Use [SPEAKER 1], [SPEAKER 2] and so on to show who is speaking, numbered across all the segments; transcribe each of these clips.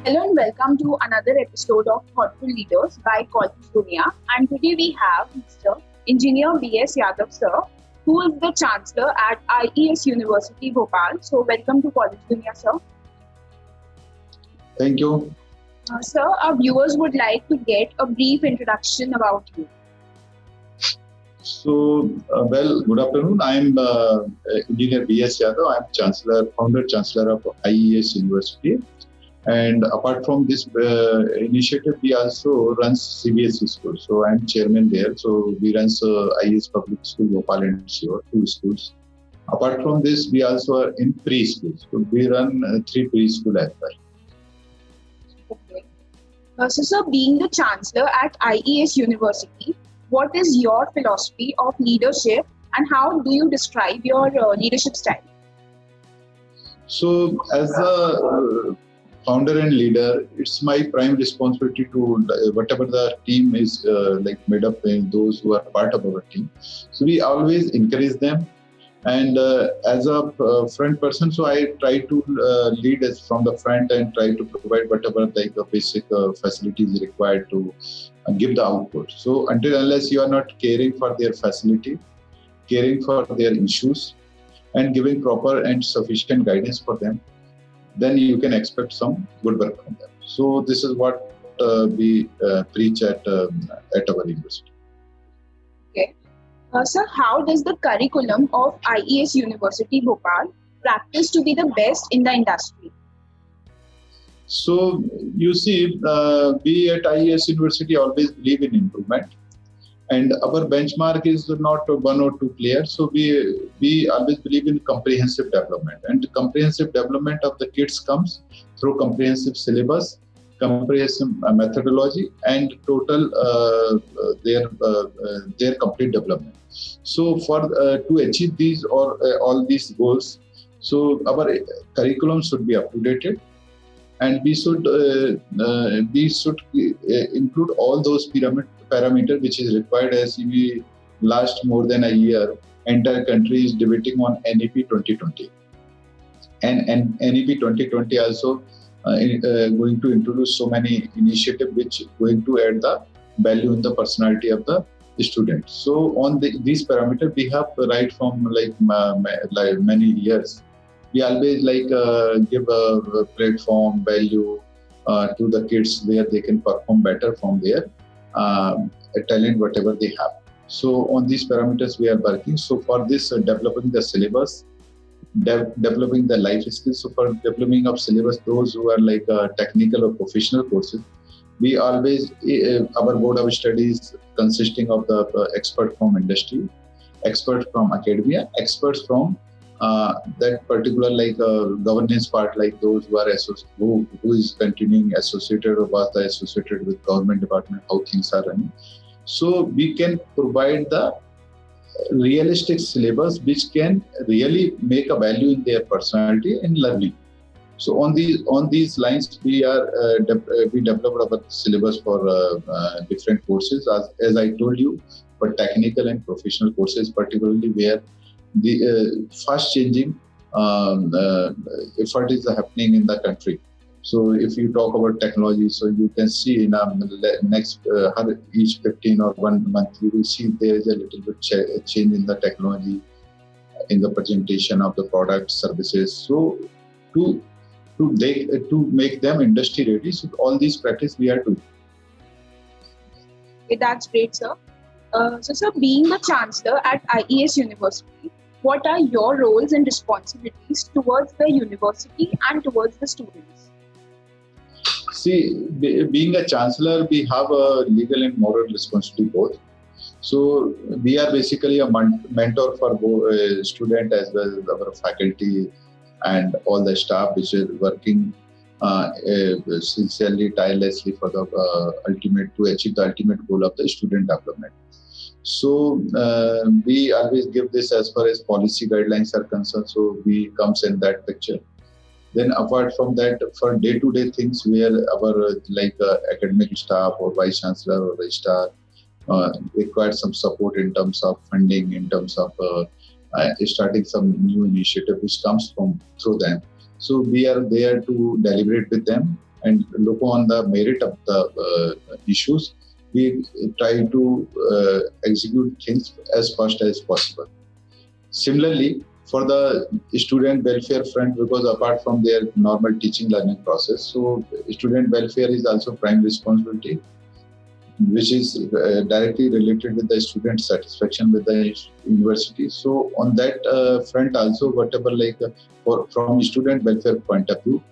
[SPEAKER 1] Hello and welcome to another episode of Thoughtful Leaders by Collegedunia. And today we have Mr. Engineer B.S Yadav, sir, who is the Chancellor at IES University, Bhopal. So welcome to Collegedunia, sir.
[SPEAKER 2] Thank you.
[SPEAKER 1] Sir, our viewers would like to get a brief introduction about you.
[SPEAKER 2] Good afternoon. I'm Engineer B.S Yadav. I'm Founder Chancellor of IES University. And apart from this initiative, we also run CBSE school. So I'm chairman there. So we run IES Public School, Bhopal and Shiva, 2 schools. Apart from this, we also are in preschool. So we run 3 preschool as well.
[SPEAKER 1] Okay. So, sir, being the Chancellor at IES University, what is your philosophy of leadership and how do you describe your leadership style?
[SPEAKER 2] So as a founder and leader, it's my prime responsibility to whatever the team is made up in those who are part of our team. So we always encourage them. And as a front person, so I try to lead us from the front and try to provide whatever basic facilities required to give the output. So unless you are not caring for their facility, caring for their issues, and giving proper and sufficient guidance for them, then you can expect some good work from them. So this is what we preach at our university.
[SPEAKER 1] Okay. Sir, how does the curriculum of IES University Bhopal practice to be the best in the industry?
[SPEAKER 2] So you see, we at IES University always believe in improvement. And our benchmark is not 1 or 2 players. So we always believe in comprehensive development. And the comprehensive development of the kids comes through comprehensive syllabus, comprehensive methodology, and total their complete development. So for to achieve these or all these goals, so our curriculum should be up-to-date. And we should include all those parameters which is required as we last more than a year. Entire country is debating on NEP 2020. And NEP 2020 also going to introduce so many initiatives which going to add the value in the personality of the student. So on these parameters, we have right from many years. We always give a platform value to the kids where they can perform better from their talent, whatever they have. So on these parameters we are working. So for this, developing the syllabus, developing the life skills. So for developing of syllabus, those who are technical or professional courses, we always, our board of studies consisting of the expert from industry, experts from academia, experts from that particular governance part, like those who are who is continuing associated or was associated with government department, how things are running. So we can provide the realistic syllabus which can really make a value in their personality and learning. So on these lines, we developed our syllabus for different courses, as I told you, for technical and professional courses, particularly where the fast changing effort is happening in the country. So if you talk about technology, so you can see in next each 15 or 1 month, you will see there is a little bit change in the technology, in the presentation of the products, services. So to make them industry ready, so all these practice we are doing.
[SPEAKER 1] Okay, that's great, sir. So, sir, being the Chancellor at IES University, what are your roles and responsibilities towards the university and towards the students?
[SPEAKER 2] See, being a Chancellor, we have a legal and moral responsibility both. So we are basically a mentor for both student as well as our faculty and all the staff which is working sincerely, tirelessly for the to achieve the ultimate goal of the student development. So we always give this as far as policy guidelines are concerned. So we comes in that picture. Then apart from that, for day-to-day things where our academic staff or vice chancellor or registrar require some support in terms of funding, in terms of starting some new initiative which comes through them. So we are there to deliberate with them and look on the merit of the issues, we try to execute things as fast as possible. Similarly, for the student welfare front, because apart from their normal teaching learning process, so student welfare is also prime responsibility, which is directly related with the student satisfaction with the university. So on that front also, whatever from student welfare point of view,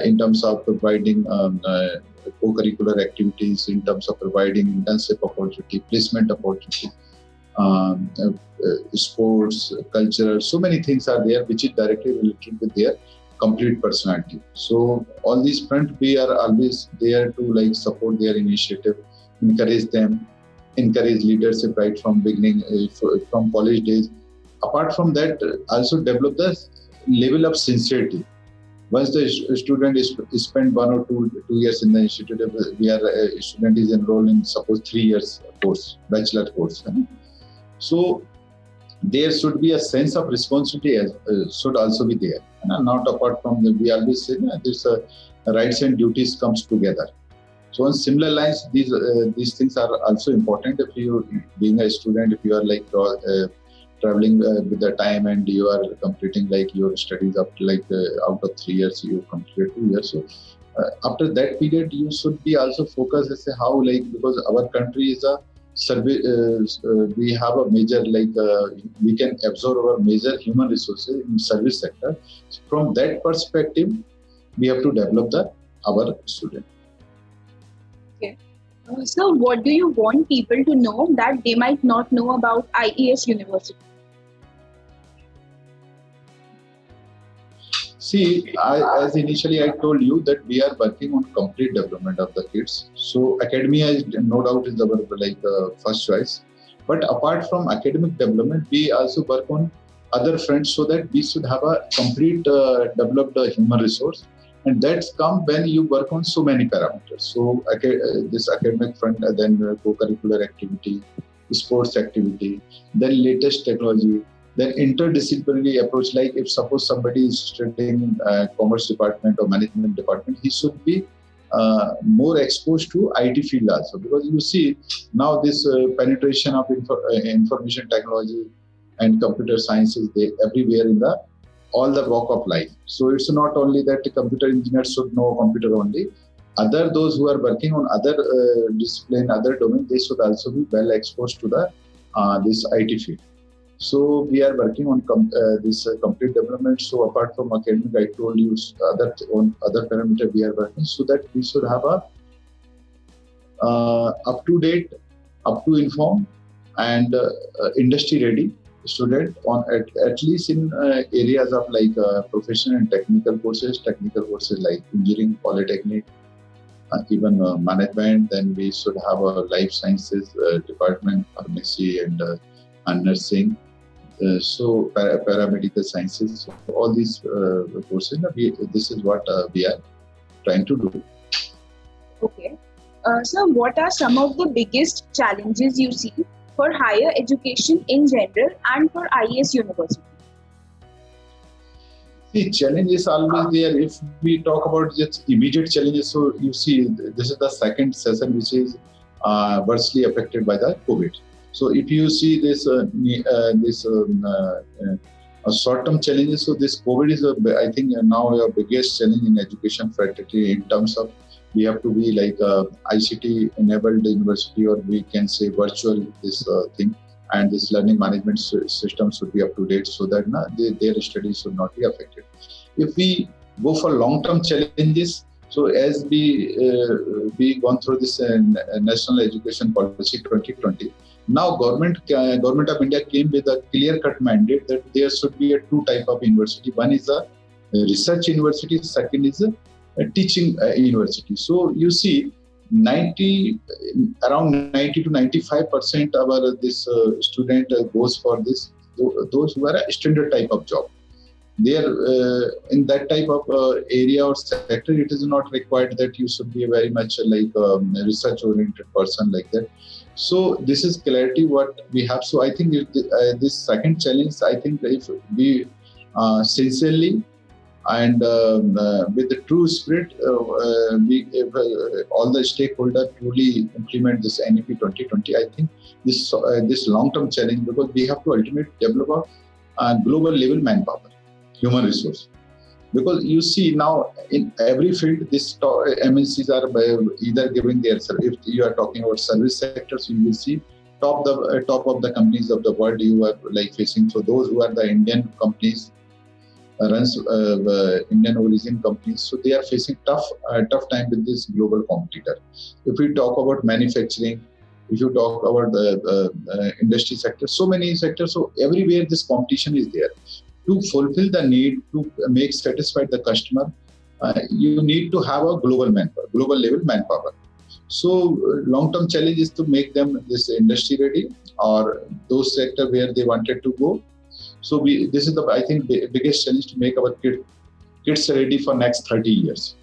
[SPEAKER 2] in terms of providing co-curricular activities, in terms of providing internship opportunity, placement opportunity, sports, culture, so many things are there which is directly related with their complete personality. So all these front, we are always there to support their initiative, encourage them, encourage leadership right from beginning, from college days. Apart from that, also develop the level of sincerity. Once the student is spent 1 or 2 years in the institute, student is enrolled in suppose 3 years course, bachelor course. So there should be a sense of responsibility should also be there. Not apart from we always say this rights and duties comes together. So on similar lines, these things are also important. If you being a student, if you are traveling with the time and you are completing your studies up out of 3 years, you completed 2 years. So after that period, you should be also focused as to how because our country is a service. We have a major we can absorb our major human resources in service sector. So from that perspective, we have to develop our student.
[SPEAKER 1] Okay. So what do you want people to know that they might not know about IES University?
[SPEAKER 2] See, as initially I told you that we are working on complete development of the kids. So academia is no doubt is our first choice. But apart from academic development, we also work on other fronts so that we should have a complete developed human resource. And that's come when you work on so many parameters. So this academic front, then co-curricular activity, sports activity, then latest technology, then interdisciplinary approach. Like if suppose somebody is studying commerce department or management department, he should be more exposed to IT field also, because you see now this penetration of information technology and computer science is there everywhere in all the walk of life. So it's not only that the computer engineers should know computer only. Those who are working on other discipline, other domain, they should also be well exposed to this IT field. So we are working on this complete development. So apart from academic, I told you other parameter we are working so that we should have a up to date, up to inform, and industry ready student on at least in areas of professional and technical courses like engineering, polytechnic, even management. Then we should have a life sciences department, pharmacy and nursing. So paramedical sciences, so all these courses, this is what we are trying to do.
[SPEAKER 1] Okay. So what are some of the biggest challenges you see for higher education in general and for IES University?
[SPEAKER 2] The challenge is always there. If we talk about just immediate challenges, so you see this is the second session which is adversely affected by the COVID. So if you see this short-term challenges, so this COVID is I think now our biggest challenge in education fraternity in terms of we have to be ICT enabled university, or we can say virtual this thing, and this learning management system should be up to date so that their studies should not be affected. If we go for long-term challenges, so as we gone through this National Education Policy 2020, now government of India came with a clear-cut mandate that there should be two type of university. One is a research university, second is a teaching university. So you see, around 90 to 95% of our this student goes for this. Those who are a standard type of job. They are in that type of area or sector. It is not required that you should be very much a research-oriented person like that. So this is clarity what we have. So I think this second challenge, I think if we sincerely And with the true spirit, if all the stakeholders truly implement this NEP 2020, I think this long-term challenge, because we have to ultimately develop a global level manpower, human resource. Because you see now in every field, this MNCs are either giving their service. If you are talking about service sectors, you will see top of the companies of the world you are like facing. So those who are the Indian companies, runs Indian origin companies, so they are facing tough time with this global competitor. If we talk about manufacturing, if you talk about the industry sector, so many sectors, so everywhere this competition is there. To fulfill the need, to make satisfied the customer, you need to have a global level manpower. So long-term challenge is to make them this industry ready, or those sector where they wanted to go. So this is I think the biggest challenge, to make our kids ready for next 30 years.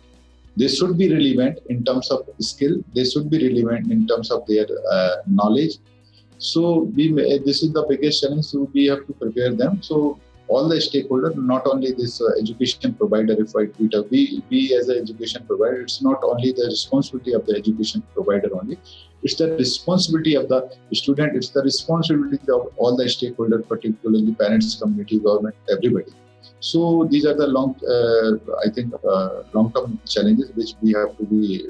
[SPEAKER 2] They should be relevant in terms of skill. They should be relevant in terms of their knowledge. So this is the biggest challenge. So we have to prepare them. So all the stakeholders, not only this education provider, if I treat we as an education provider, it's not only the responsibility of the education provider only, it's the responsibility of the student, it's the responsibility of all the stakeholders, particularly parents, community, government, everybody. So these are the long-term challenges which we have to we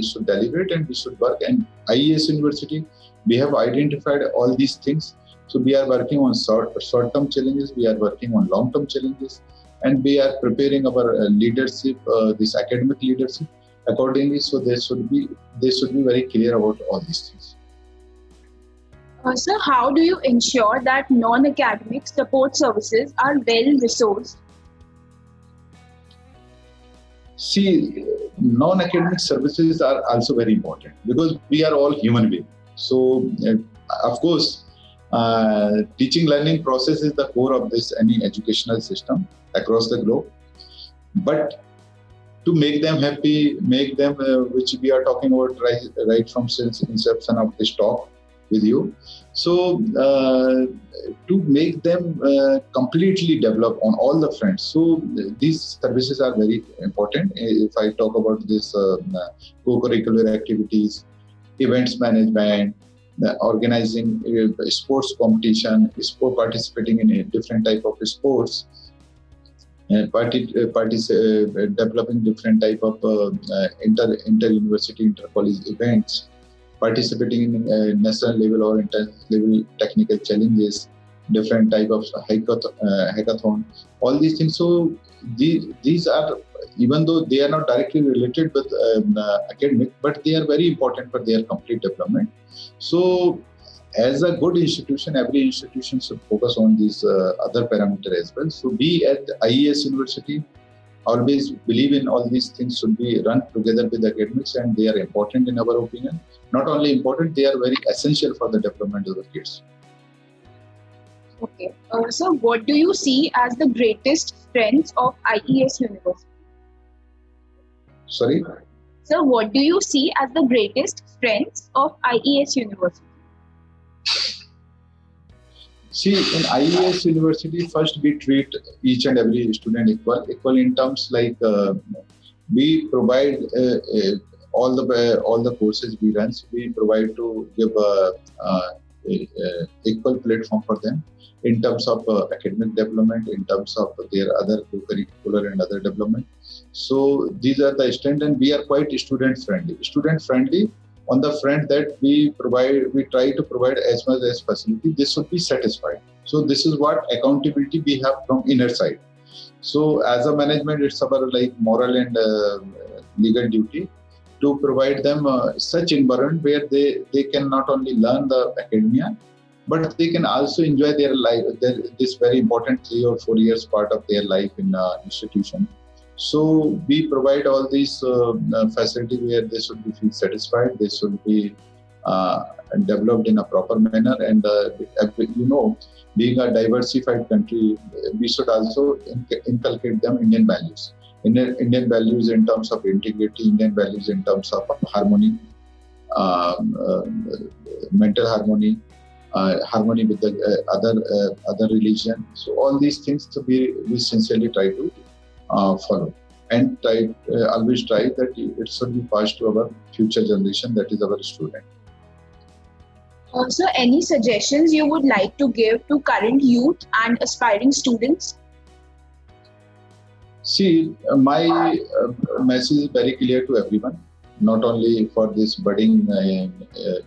[SPEAKER 2] should deliberate and we should work. And IES University, we have identified all these things. So we are working on short-term challenges, we are working on long-term challenges, and we are preparing our leadership, this academic leadership accordingly. So they should be very clear about all these things.
[SPEAKER 1] Sir, how do you ensure that non-academic support services are well resourced?
[SPEAKER 2] See, non-academic services are also very important, because we are all human beings. So, of course, teaching learning process is the core of any educational system across the globe. But to make them happy, make them, which we are talking about right from since inception of this talk with you. So to make them completely develop on all the fronts. So these services are very important. If I talk about this co-curricular activities, events management, organizing sports competition, participating in a different type of sports, developing different type of inter-university, inter-college events, participating in national level or inter-level technical challenges, different type of hackathon, all these things. So these are, even though they are not directly related with academic, but they are very important for their complete development. So as a good institution, every institution should focus on these other parameters as well. So we at IES University always believe in all these things should be run together with academics, and they are important in our opinion. Not only important, they are very essential for the development of the kids.
[SPEAKER 1] Okay. So what do you see as the greatest strengths of IES University?
[SPEAKER 2] Sorry?
[SPEAKER 1] So what do you see as the greatest strengths of IES University?
[SPEAKER 2] See, in IES University, first we treat each and every student equal in terms like we provide all the courses we run. So we provide to give a equal platform for them in terms of academic development, in terms of their other co-curricular and other development. So these are the strengths, and we are quite student friendly. On the front that we try to provide as much as facility, this should be satisfied. So this is what accountability we have from inner side. So as a management, it's our like moral and legal duty to provide them such environment where they can not only learn the academia, but they can also enjoy their life, this very important 3 or 4 years part of their life in institution. So we provide all these facilities where they should be feel satisfied, they should be developed in a proper manner, and being a diversified country, we should also inculcate them Indian values. Indian values in terms of integrity, Indian values in terms of harmony, mental harmony, harmony with the other religion. So all these things we sincerely try to follow. And always try that it should be passed to our future generation, that is our student.
[SPEAKER 1] So, any suggestions you would like to give to current youth and aspiring students?
[SPEAKER 2] See, my message is very clear to everyone, not only for this budding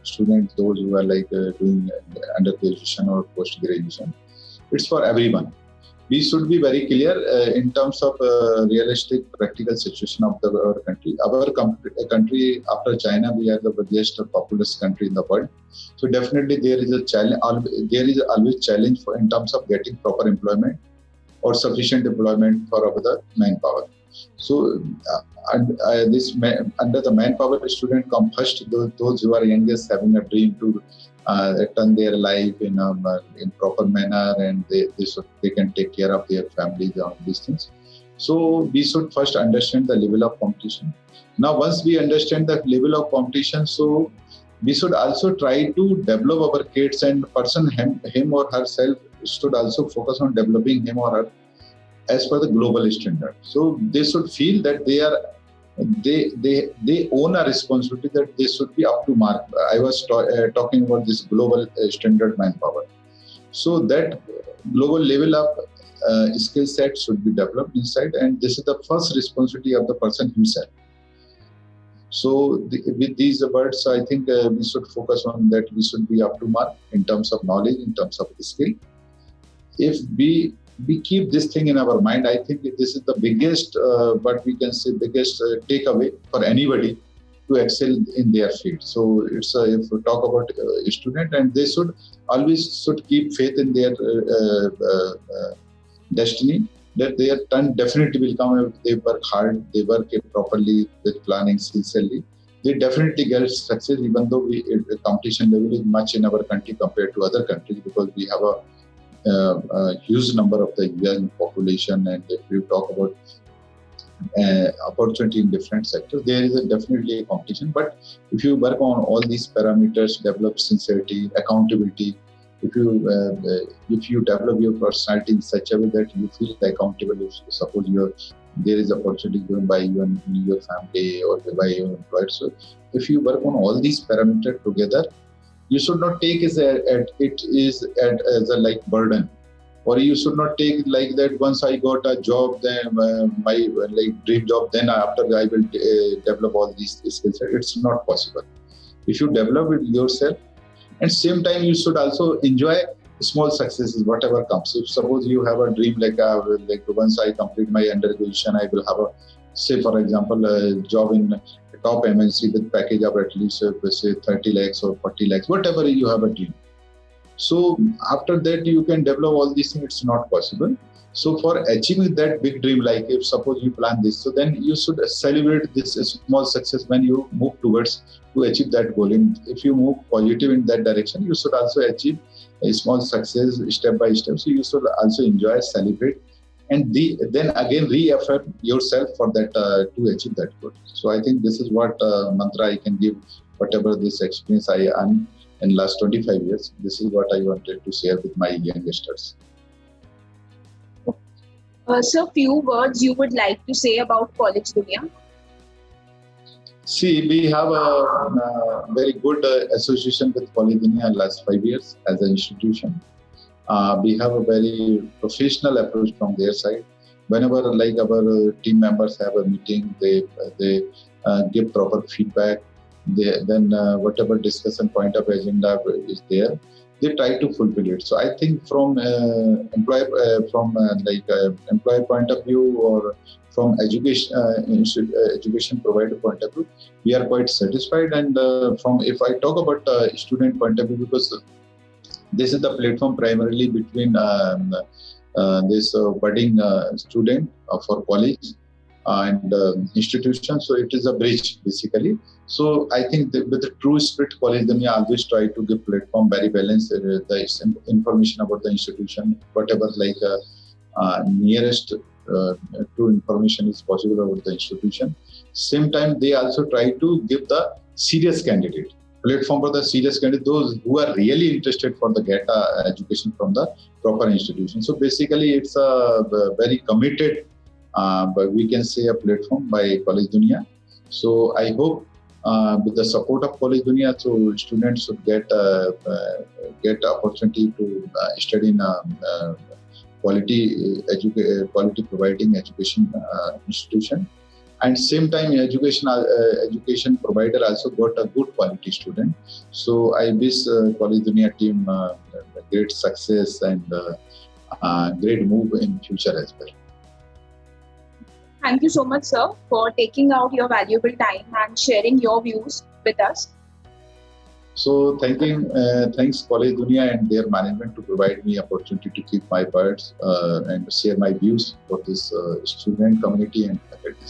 [SPEAKER 2] students, those who are doing undergraduation or post-graduation. It's for everyone. We should be very clear in terms of realistic, practical situation of our country. Our country, after China, we are the biggest populous country in the world. So definitely there is a challenge. There is always challenge in terms of getting proper employment or sufficient employment for the manpower. So under the manpower, student come first. Those who are youngest, having a dream to turn their life in proper manner, and they can take care of their families and these things. So we should first understand the level of competition. Now, once we understand the level of competition, so we should also try to develop our kids, and person him or herself should also focus on developing him or her as per the global standard. So they should feel that they own a responsibility, that they should be up to mark. I was talking about this global standard manpower. So that global level of skill set should be developed inside, and this is the first responsibility of the person himself. So with these words, I think we should focus on that. We should be up to mark in terms of knowledge, in terms of skill. If we keep this thing in our mind, I think this is the biggest, what we can say, biggest takeaway for anybody to excel in their field. So it's if we talk about a student, and they should always keep faith in their destiny, that their turn definitely will come if they work hard, they work it properly with planning, sincerely. They definitely get success, even though the competition level is much in our country compared to other countries, because we have a huge number of the young population. And if you talk about opportunity in different sectors, there is definitely a competition. But if you work on all these parameters, develop sincerity, accountability, if you develop your personality in such a way that you feel accountable, if suppose there is opportunity given by you and your family or by your employer. So if you work on all these parameters together, you should not take it as a like burden, or you should not take it like that. Once I got a job, then my dream job, then after I will develop all these skills. It's not possible. If you develop it yourself, and same time you should also enjoy small successes, whatever comes. If suppose you have a dream like once I complete my undergraduation, I will have say for example a job in a top MNC with package of at least say 30 lakhs or 40 lakhs, whatever you have a dream. So after that you can develop all these things. It's not possible. So for achieving that big dream, like if suppose you plan this, so then you should celebrate this small success when you move towards to achieve that goal. And if you move positive in that direction, you should also achieve a small success step by step. So you should also enjoy, celebrate, and then again reaffirm yourself for that to achieve that goal. So I think this is what mantra I can give, whatever this experience I earned in last 25 years. This is what I wanted to share with my youngsters.
[SPEAKER 1] So, few words you would like to say about Collegedunia?
[SPEAKER 2] See, we have a very good association with Collegedunia last 5 years as an institution. We have a very professional approach from their side. Whenever our team members have a meeting, they give proper feedback. Then whatever discussion point of agenda is there, they try to fulfill it. So I think from employer point of view, or from education provider point of view, we are quite satisfied. And from if I talk about student point of view, because this is the platform primarily between this budding student for college and institution. So it is a bridge basically. So I think with the true spirit, Collegedunia always try to give platform very balanced, the information about the institution, whatever nearest true information is possible about the institution. Same time, they also try to give the serious candidate platform for the serious candidate, those who are really interested for the get education from the proper institution. So basically, it's a very committed but we can say a platform by Collegedunia. So I hope with the support of Collegedunia, so students should get opportunity to study in a quality providing education institution. And same time, education provider also got a good quality student. So I wish Collegedunia team great success and great move in future as well.
[SPEAKER 1] Thank you so much, sir, for taking out your valuable time and sharing your views with us.
[SPEAKER 2] So thanks Collegedunia and their management to provide me opportunity to keep my words and share my views for this student community and faculty.